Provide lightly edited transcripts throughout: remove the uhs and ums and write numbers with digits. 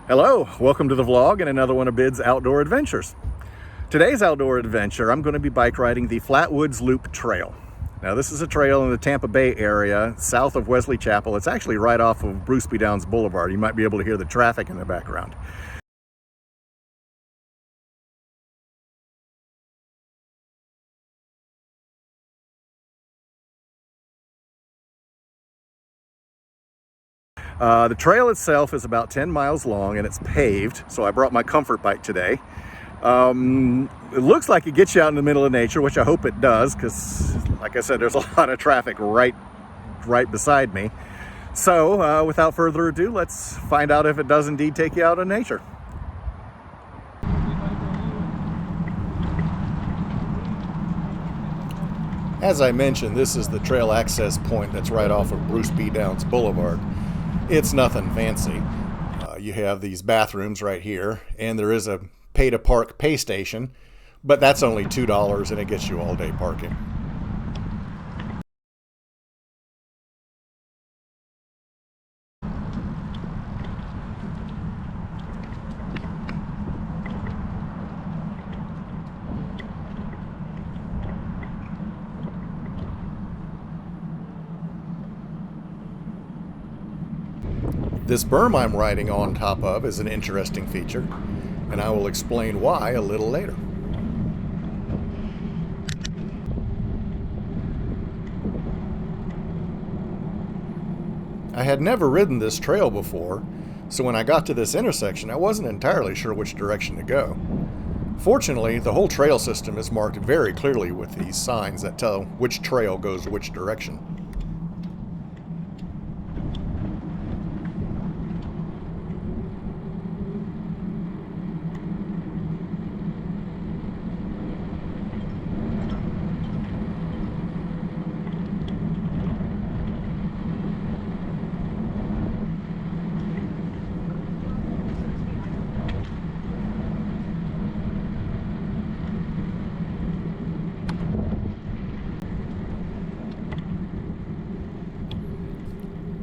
Hello, welcome to the vlog and another one of Bid's outdoor adventures. Today's outdoor adventure, I'm going to be bike riding the Flatwoods Loop Trail. Now this is a trail in the Tampa Bay area, south of Wesley Chapel. It's actually right off of Bruce B. Downs Boulevard. You might be able to hear the traffic in the background. The trail itself is about 10 miles long and it's paved, so I brought my comfort bike today. It looks like it gets you out in the middle of nature, which I hope it does, because like I said, there's a lot of traffic right beside me. So without further ado, let's find out if it does indeed take you out in nature. As I mentioned, this is the trail access point that's right off of Bruce B. Downs Boulevard. It's nothing fancy. You have these bathrooms right here, and there is a pay-to-park pay station, but that's only $2 and it gets you all-day parking. This berm I'm riding on top of is an interesting feature, and I will explain why a little later. I had never ridden this trail before, so when I got to this intersection, I wasn't entirely sure which direction to go. Fortunately, the whole trail system is marked very clearly with these signs that tell which trail goes which direction.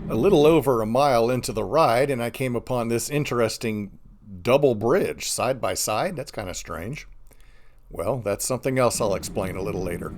A little over a mile into the ride, and I came upon this interesting double bridge side by side. That's kind of strange. Well, that's something else I'll explain a little later.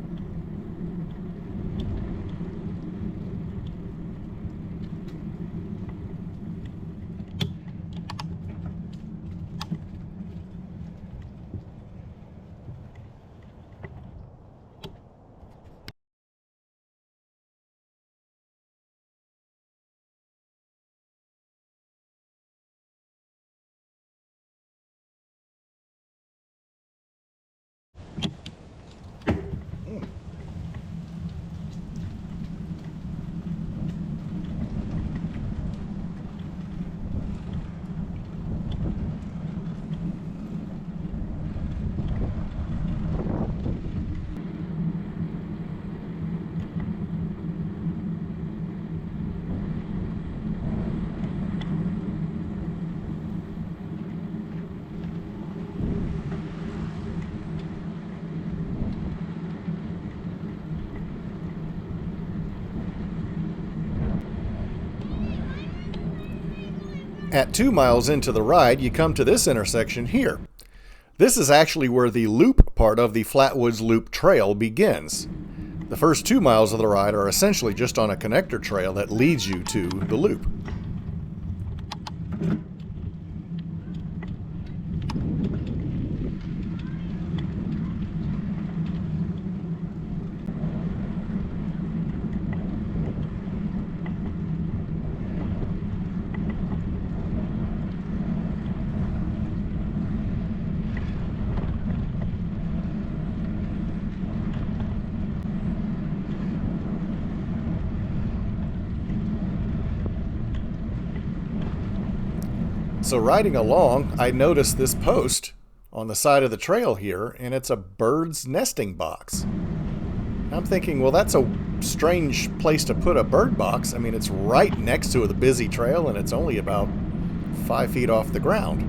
At 2 miles into the ride, you come to this intersection here. This is actually where the loop part of the Flatwoods Loop Trail begins. The first 2 miles of the ride are essentially just on a connector trail that leads you to the loop. So riding along, I noticed this post on the side of the trail here, and it's a bird's nesting box. I'm thinking, well, that's a strange place to put a bird box. I mean, it's right next to the busy trail, and it's only about 5 feet off the ground.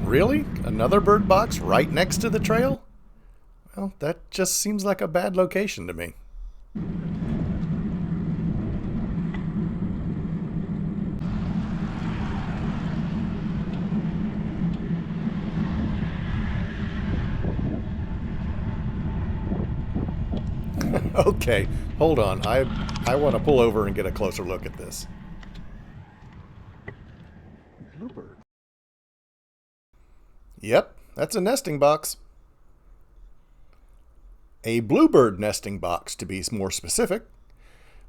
Really? Another bird box right next to the trail? Well, that just seems like a bad location to me. Okay, hold on. I want to pull over and get a closer look at this. Bluebird. Yep, that's a nesting box. A bluebird nesting box, to be more specific.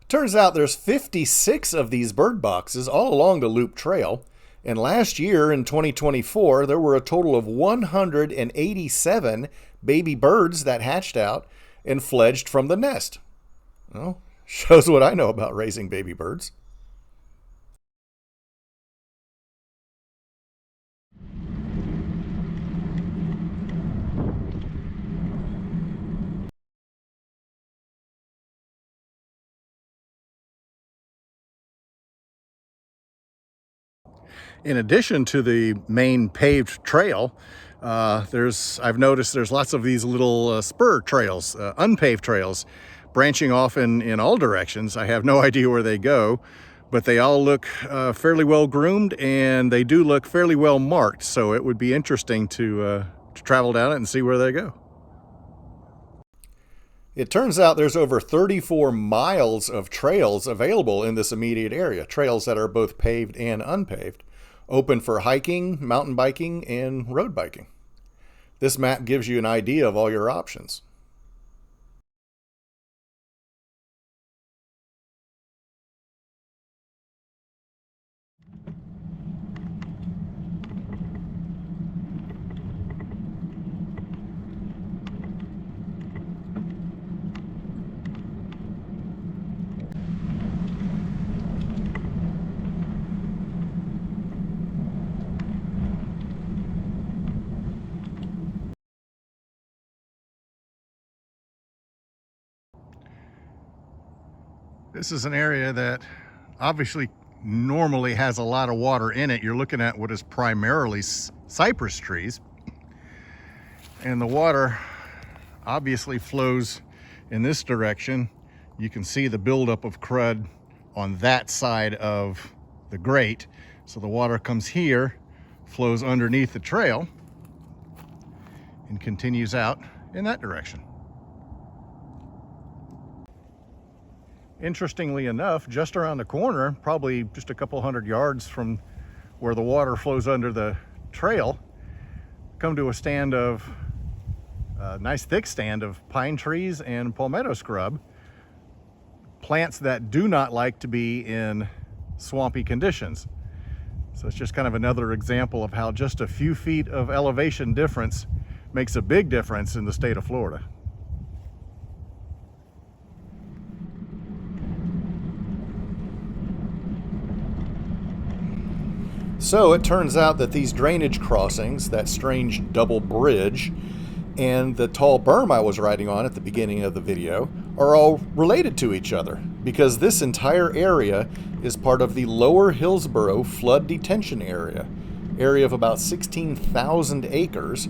Turns out there's 56 of these bird boxes all along the loop trail, and last year in 2024 there were a total of 187 baby birds that hatched out and fledged from the nest. Well, shows what I know about raising baby birds. In addition to the main paved trail, I've noticed there's lots of these little spur trails, unpaved trails, branching off in all directions. I have no idea where they go, but they all look fairly well groomed, and they do look fairly well marked. So it would be interesting to travel down it and see where they go. It turns out there's over 34 miles of trails available in this immediate area, trails that are both paved and unpaved, open for hiking, mountain biking, and road biking. This map gives you an idea of all your options. This is an area that obviously normally has a lot of water in it. You're looking at what is primarily cypress trees, and the water obviously flows in this direction. You can see the buildup of crud on that side of the grate. So the water comes here, flows underneath the trail, and continues out in that direction. Interestingly enough, just around the corner, probably just a couple hundred yards from where the water flows under the trail, come to a stand of a nice thick stand of pine trees and palmetto scrub, plants that do not like to be in swampy conditions. So it's just kind of another example of how just a few feet of elevation difference makes a big difference in the state of Florida. So it turns out that these drainage crossings, that strange double bridge, and the tall berm I was riding on at the beginning of the video are all related to each other, because this entire area is part of the Lower Hillsborough Flood Detention Area of about 16,000 acres,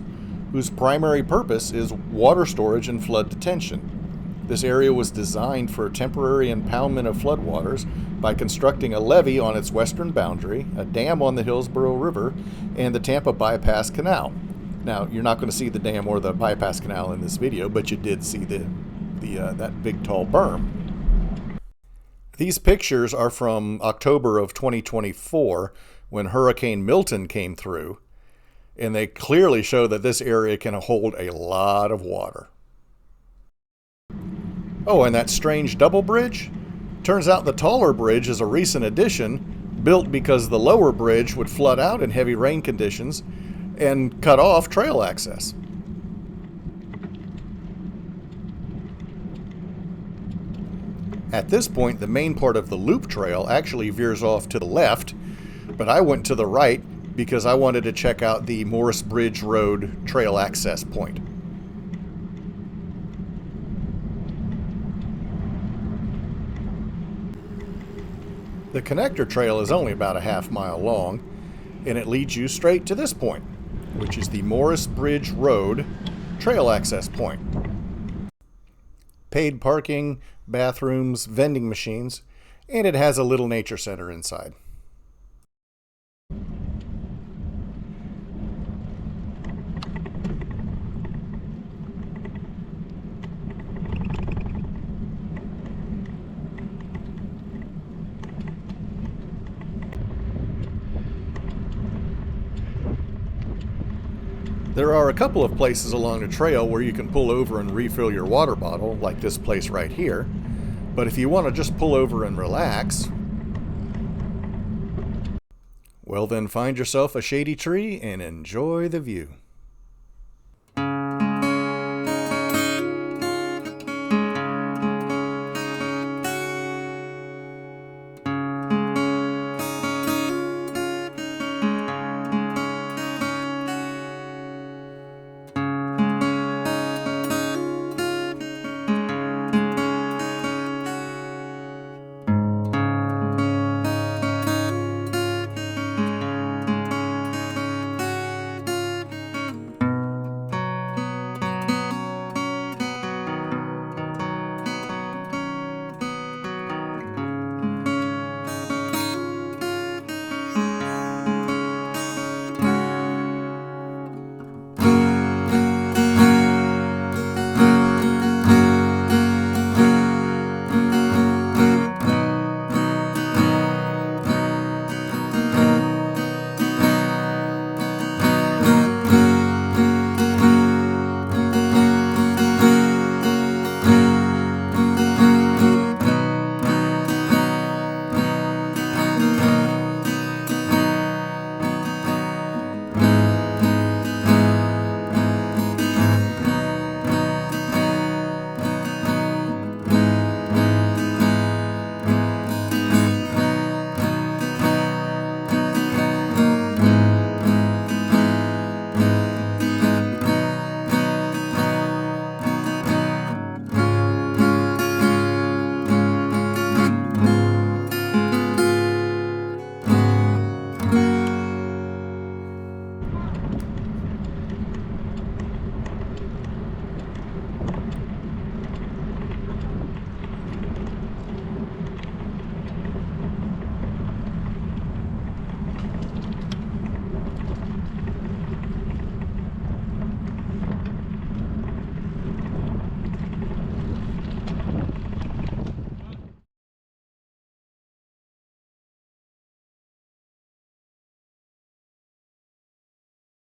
whose primary purpose is water storage and flood detention. This area was designed for temporary impoundment of floodwaters by constructing a levee on its western boundary, a dam on the Hillsborough River, and the Tampa Bypass Canal. Now, you're not going to see the dam or the bypass canal in this video, but you did see that big tall berm. These pictures are from October of 2024, when Hurricane Milton came through, and they clearly show that this area can hold a lot of water. Oh, and that strange double bridge? Turns out the taller bridge is a recent addition, built because the lower bridge would flood out in heavy rain conditions and cut off trail access. At this point, the main part of the loop trail actually veers off to the left, but I went to the right because I wanted to check out the Morris Bridge Road trail access point. The connector trail is only about a half-mile long, and it leads you straight to this point, which is the Morris Bridge Road trail access point. Paid parking, bathrooms, vending machines, and it has a little nature center inside. There are a couple of places along the trail where you can pull over and refill your water bottle, like this place right here. But if you want to just pull over and relax, well then find yourself a shady tree and enjoy the view.